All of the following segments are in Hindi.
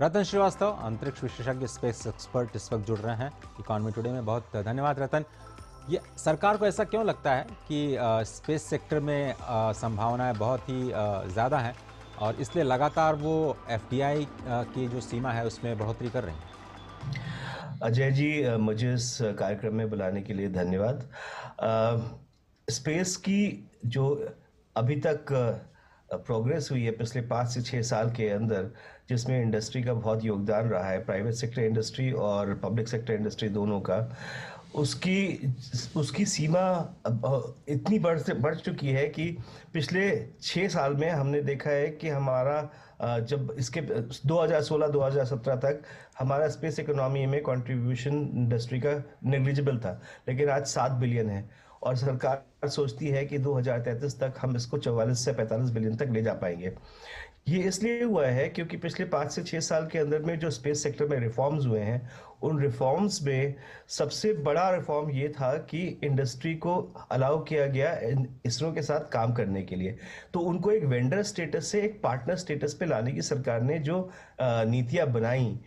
रतन श्रीवास्तव, अंतरिक्ष विशेषज्ञ, स्पेस एक्सपर्ट, इस वक्त जुड़ रहे हैं इकोनॉमी टुडे में। बहुत धन्यवाद रतन। ये सरकार को ऐसा क्यों लगता है कि स्पेस सेक्टर में संभावनाएं बहुत ही ज़्यादा हैं और इसलिए लगातार वो एफडीआई की जो सीमा है उसमें बढ़ोतरी कर रही है? अजय जी, मुझे इस कार्यक्रम में बुलाने के लिए धन्यवाद। स्पेस की जो अभी तक प्रोग्रेस हुई है पिछले 5 से 6 साल के अंदर, जिसमें इंडस्ट्री का बहुत योगदान रहा है, प्राइवेट सेक्टर इंडस्ट्री और पब्लिक सेक्टर इंडस्ट्री दोनों का, उसकी सीमा इतनी बढ़ चुकी है कि पिछले 6 साल में हमने देखा है कि हमारा जब इसके 2016-2017 तक हमारा स्पेस इकोनॉमी में कंट्रीब्यूशन इंडस्ट्री का नेग्लिजिबल था, लेकिन आज 7 बिलियन है और सरकार सोचती है कि 2033 तक हम इसको 44 से 45 बिलियन तक ले जा पाएंगे। ये इसलिए हुआ है क्योंकि पिछले 5 से 6 साल के अंदर में जो स्पेस सेक्टर में रिफॉर्म्स हुए हैं, उन रिफॉर्म्स में सबसे बड़ा रिफॉर्म ये था कि इंडस्ट्री को अलाउ किया गया इसरो के साथ काम करने के लिए। तो उनको एक वेंडर स्टेटस से एक पार्टनर स्टेटस पे लाने की सरकार ने जो नीतियां बनाई,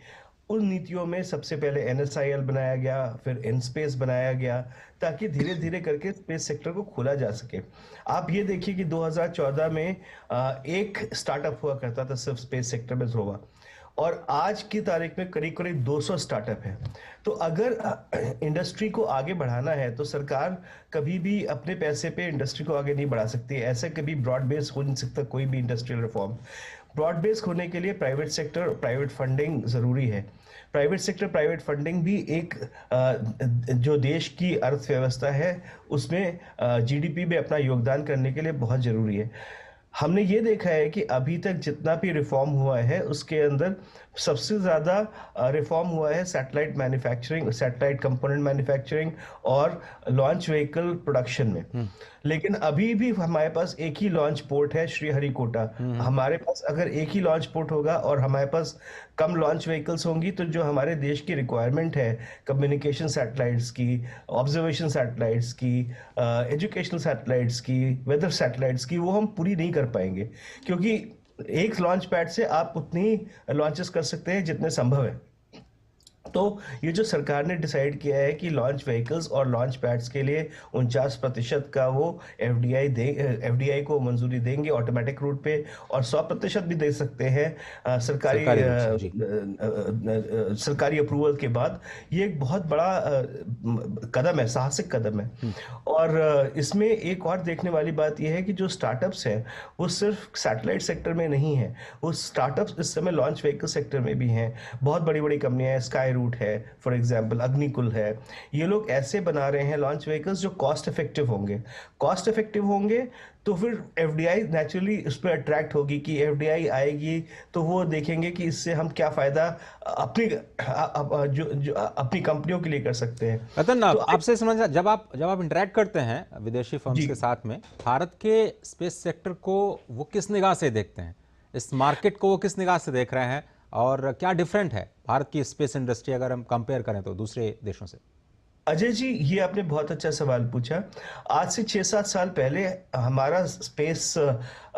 उन नीतियों में सबसे पहले NSIL बनाया गया, फिर इनस्पेस बनाया गया, ताकि धीरे धीरे करके स्पेस सेक्टर को खोला जा सके। आप ये देखिए कि 2014 में एक स्टार्टअप हुआ करता था सिर्फ स्पेस सेक्टर में, ध्रुवा, और आज की तारीख में करीब करीब 200 स्टार्टअप है। तो अगर इंडस्ट्री को आगे बढ़ाना है तो सरकार कभी भी अपने पैसे पे इंडस्ट्री को आगे नहीं बढ़ा सकती। ऐसे कभी ब्रॉड बेस हो नहीं सकता कोई भी इंडस्ट्रियल रिफॉर्म। ब्रॉड बेस होने के लिए प्राइवेट सेक्टर, प्राइवेट फंडिंग जरूरी है। प्राइवेट सेक्टर, प्राइवेट फंडिंग भी एक जो देश की अर्थव्यवस्था है उसमें GDP में अपना योगदान करने के लिए बहुत जरूरी है। हमने ये देखा है कि अभी तक जितना भी रिफॉर्म हुआ है उसके अंदर सबसे ज़्यादा रिफॉर्म हुआ है satellite manufacturing, satellite component manufacturing और लॉन्च व्हीकल प्रोडक्शन में। लेकिन अभी भी हमारे पास एक ही लॉन्च पोर्ट है, श्रीहरिकोटा। हमारे पास अगर एक ही लॉन्च पोर्ट होगा और हमारे पास कम लॉन्च व्हीकल्स होंगी, तो जो हमारे देश की रिक्वायरमेंट है कम्युनिकेशन सैटेलाइट्स की, ऑब्जर्वेशन सैटेलाइट्स की, एजुकेशनल सैटेलाइट्स की, वेदर सैटेलाइट्स की, वो हम पूरी नहीं कर पाएंगे, क्योंकि एक लॉन्च पैड से आप उतनी लॉन्चेस कर सकते हैं जितने संभव है। तो ये जो सरकार ने डिसाइड किया है कि लॉन्च व्हीकल्स और लॉन्च पैड्स के लिए 49% का वो एफडीआई को मंजूरी देंगे ऑटोमेटिक रूट पे, और 100% भी दे सकते हैं सरकारी अप्रूवल के बाद। ये एक बहुत बड़ा कदम है, साहसिक कदम है। और इसमें एक और देखने वाली बात यह है कि जो स्टार्टअप्स हैं वो सिर्फ सैटेलाइट सेक्टर में नहीं है, वो स्टार्टअप्स इस समय लॉन्च व्हीकल सेक्टर में भी हैं। बहुत बड़ी बड़ी कंपनियां हैं, स्काई रूट है फॉर एग्जांपल, अग्निकुल है। ये लोग ऐसे बना रहे हैं लॉन्च व्हीकल्स जो कॉस्ट इफेक्टिव होंगे। तो फिर एफडीआई नेचुरली उस पर अट्रैक्ट होगी कि एफडीआई आएगी तो वो देखेंगे कि इससे हम क्या फायदा अपनी कंपनियों के लिए कर सकते हैं। रतन, तो आपसे समझना, जब आप इंटरेक्ट करते हैं विदेशी फर्म्स के साथ में, भारत के स्पेस सेक्टर को वो किस निगाह से देखते हैं, इस मार्केट को वो किस निगाह से देख रहे हैं, और क्या डिफरेंट है भारत की स्पेस इंडस्ट्री अगर हम कंपेयर करें तो दूसरे देशों से? अजय जी, ये आपने बहुत अच्छा सवाल पूछा। आज से 6-7 साल पहले हमारा स्पेस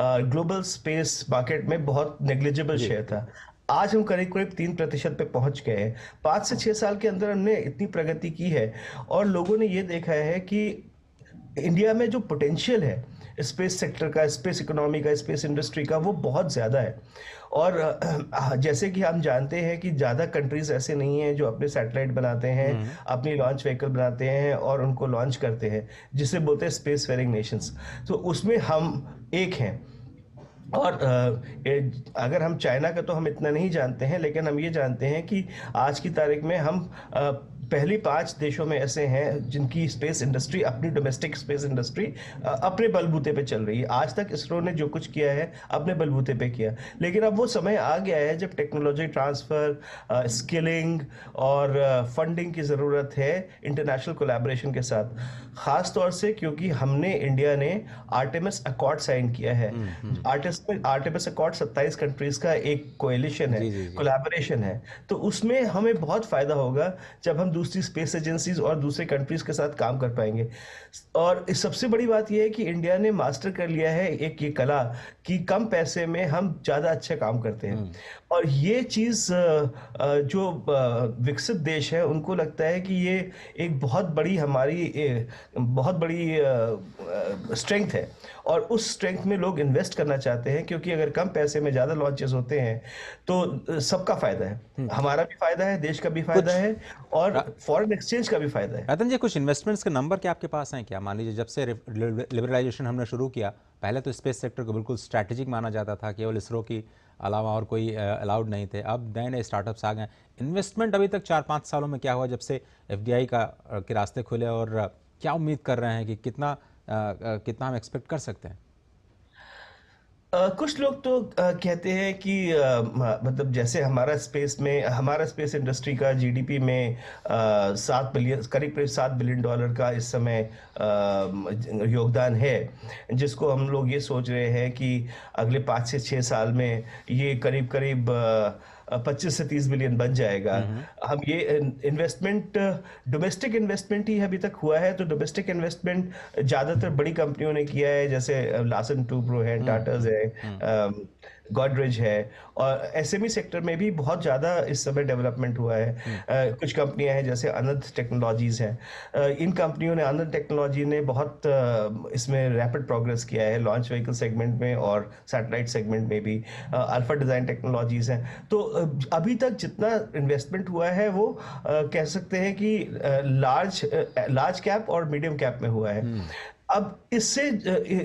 ग्लोबल स्पेस मार्केट में बहुत नेग्लिजिबल शेयर था। आज हम करीब करीब 3% पे पहुंच गए हैं। 5 से 6 साल के अंदर हमने इतनी प्रगति की है और लोगों ने ये देखा है कि इंडिया में जो पोटेंशियल है स्पेस सेक्टर का, स्पेस इकोनॉमी का, स्पेस इंडस्ट्री का, वो बहुत ज़्यादा है। और जैसे कि हम जानते हैं कि ज़्यादा कंट्रीज ऐसे नहीं हैं जो अपने सैटेलाइट बनाते हैं, अपनी लॉन्च व्हीकल बनाते हैं और उनको लॉन्च करते हैं, जिसे बोलते हैं स्पेस फेयरिंग नेशंस। तो उसमें हम एक हैं। और अगर हम चाइना का तो हम इतना नहीं जानते हैं, लेकिन हम ये जानते हैं कि आज की तारीख में हम पहली 5 देशों में ऐसे हैं जिनकी स्पेस इंडस्ट्री, अपनी डोमेस्टिक स्पेस इंडस्ट्री अपने बलबूते पे चल रही है। आज तक इसरो ने जो कुछ किया है अपने बलबूते पे किया, लेकिन अब वो समय आ गया है जब टेक्नोलॉजी ट्रांसफर, स्किलिंग और फंडिंग की ज़रूरत है इंटरनेशनल कोलैबोरेशन के साथ। ख़ास तौर से क्योंकि हमने, इंडिया ने आर्टेमिस अकॉर्ड साइन किया है। आर्टेमिस अकॉर्ड 27 कंट्रीज़ का एक कोएलिशन है, कोलैबोरेशन है। तो उसमें हमें बहुत फ़ायदा होगा जब हम दूसरी स्पेस एजेंसीज और दूसरे कंट्रीज के साथ काम कर पाएंगे। और इस सबसे बड़ी बात यह है कि इंडिया ने मास्टर कर लिया है एक ये कला कि कम पैसे में हम ज़्यादा अच्छे काम करते हैं। और ये चीज़ जो विकसित देश है उनको लगता है कि ये एक बहुत बड़ी हमारी बहुत बड़ी स्ट्रेंथ है, और उस स्ट्रेंथ में लोग इन्वेस्ट करना चाहते हैं, क्योंकि अगर कम पैसे में ज़्यादा लॉन्चेस होते हैं तो सबका फायदा है, हमारा भी फायदा है, देश का भी फायदा है, और फॉरेन एक्सचेंज का भी फायदा है। रतन जी, कुछ इन्वेस्टमेंट्स के नंबर क्या आपके पास हैं क्या? मान लीजिए जब से लिबरलाइजेशन हमने शुरू किया, पहले तो स्पेस सेक्टर को बिल्कुल स्ट्रैटेजिक माना जाता था, केवल इसरो की अलावा और कोई अलाउड नहीं थे। अब नए नए स्टार्टअप्स आ गए। इन्वेस्टमेंट अभी तक 4-5 सालों में क्या हुआ जब से एफडीआई के रास्ते खुले, और क्या उम्मीद कर रहे हैं कि कितना हम एक्सपेक्ट कर सकते हैं? कुछ लोग तो कहते हैं कि मतलब जैसे हमारा स्पेस इंडस्ट्री का जीडीपी में 7 बिलियन, करीब $7 बिलियन का इस समय योगदान है, जिसको हम लोग ये सोच रहे हैं कि अगले 5 से 6 साल में ये करीब करीब 25 से 30 बिलियन बन जाएगा। हम ये इन्वेस्टमेंट, डोमेस्टिक इन्वेस्टमेंट ही अभी तक हुआ है, तो डोमेस्टिक इन्वेस्टमेंट ज़्यादातर बड़ी कंपनियों ने किया है, जैसे लार्सन टूब्रो है, टाटाज है, गॉडरेज है, और एसएमई सेक्टर में भी बहुत ज़्यादा इस समय डेवलपमेंट हुआ है। कुछ कंपनियां हैं जैसे अनंत टेक्नोलॉजीज हैं, इन कंपनियों ने, अनंत टेक्नोलॉजी ने बहुत इसमें रैपिड प्रोग्रेस किया है, लॉन्च व्हीकल सेगमेंट में और सैटेलाइट सेगमेंट में भी। अल्फा डिज़ाइन टेक्नोलॉजीज हैं। तो अभी तक जितना इन्वेस्टमेंट हुआ है वो कह सकते हैं कि लार्ज कैप और मीडियम कैप में हुआ है। अब इससे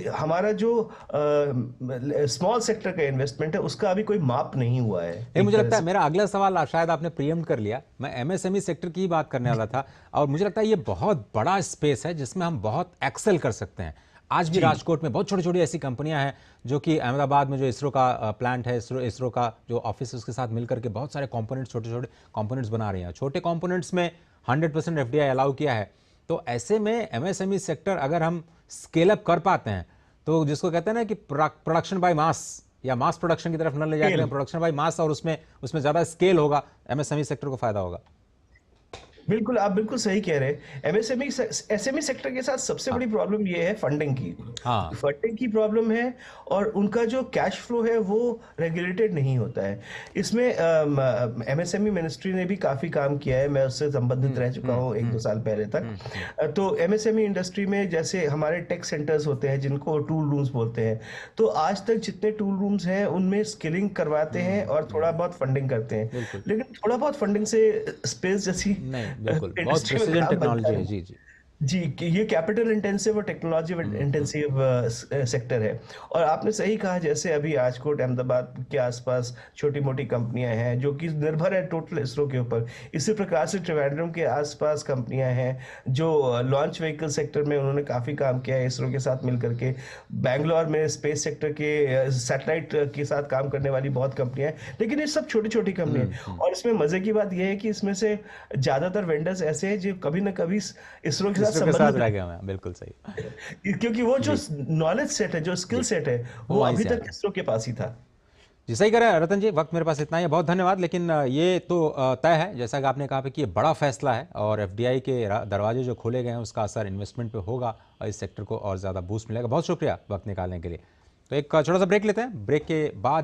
हमारा जो स्मॉल सेक्टर का इन्वेस्टमेंट है उसका अभी कोई माप नहीं हुआ है। मुझे लगता है मेरा अगला सवाल शायद आपने प्रीएम्प्ट कर लिया। मैं एमएसएमई सेक्टर की ही बात करने वाला था, और मुझे लगता है ये बहुत बड़ा स्पेस है जिसमें हम बहुत एक्सेल कर सकते हैं। आज भी राजकोट में बहुत छोटी छोटी ऐसी कंपनियां हैं जो कि अहमदाबाद में जो इसरो का प्लांट है, इसरो का जो ऑफिस है, उसके साथ मिलकर के बहुत सारे कंपोनेंट्स, छोटे छोटे कंपोनेंट्स बना रही हैं। छोटे कंपोनेंट्स में 100% एफडीआई अलाउ किया है। तो ऐसे में एमएसएमई सेक्टर अगर हम स्केल अप कर पाते हैं, तो जिसको कहते हैं ना कि प्रोडक्शन बाय मास, या मास प्रोडक्शन की तरफ न ले जाकर प्रोडक्शन बाय मास, और उसमें ज़्यादा स्केल होगा, एमएसएमई सेक्टर को फायदा होगा। बिल्कुल, आप बिल्कुल सही कह रहे हैं। एसएमई सेक्टर के साथ सबसे बड़ी प्रॉब्लम ये है फंडिंग की। फंडिंग की प्रॉब्लम है, और उनका जो कैश फ्लो है वो रेगुलेटेड नहीं होता है। इसमें एमएसएमई मिनिस्ट्री ने भी काफ़ी काम किया है, मैं उससे संबंधित रह चुका हूँ 1-2 साल पहले तक। तो एमएसएमई इंडस्ट्री में जैसे हमारे टेक सेंटर्स होते हैं जिनको टूल रूम्स बोलते हैं, तो आज तक जितने टूल रूम्स हैं उनमें स्किलिंग करवाते हैं और थोड़ा बहुत फंडिंग करते हैं, लेकिन थोड़ा बहुत फंडिंग से स्पेस जैसी बिल्कुल, बहुत प्रिसीजन टेक्नोलॉजी है। जी जी, कि ये कैपिटल इंटेंसिव और टेक्नोलॉजी इंटेंसिव सेक्टर है। और आपने सही कहा, जैसे अभी राजकोट, अहमदाबाद के आसपास छोटी मोटी कंपनियां हैं जो कि निर्भर है टोटल इसरो के ऊपर। इसी प्रकार से त्रिवेंद्रम के आसपास कंपनियां हैं जो लॉन्च व्हीकल सेक्टर में उन्होंने काफ़ी काम किया है इसरो के साथ मिलकर के। बैंगलोर में स्पेस सेक्टर के सैटेलाइट के साथ काम करने वाली बहुत कंपनियां हैं, लेकिन ये सब छोटी छोटी कंपनियां हैं। और इसमें मजे की बात यह है कि इसमें से ज़्यादातर वेंडर्स ऐसे हैं जो कभी ना कभी इसरो के साथ रह गया। मैं बिल्कुल सही, क्योंकि वो जो नॉलेज सेट है, जो स्किल सेट है, वो अभी तक इसरो के पास ही था। जी सही कह रहे हैं रतन जी। वक्त मेरे पास इतना ही है, बहुत धन्यवाद। लेकिन ये तो तय है, जैसा कि आपने कहा कि ये बड़ा फैसला है, और एफडीआई के दरवाजे जो खोले गए हैं उसका असर इन्वेस्टमेंट पे होगा और इस सेक्टर को और ज़्यादा बूस्ट मिलेगा। बहुत शुक्रिया वक्त निकालने के लिए। तो एक छोटा सा ब्रेक लेते हैं। ब्रेक के बाद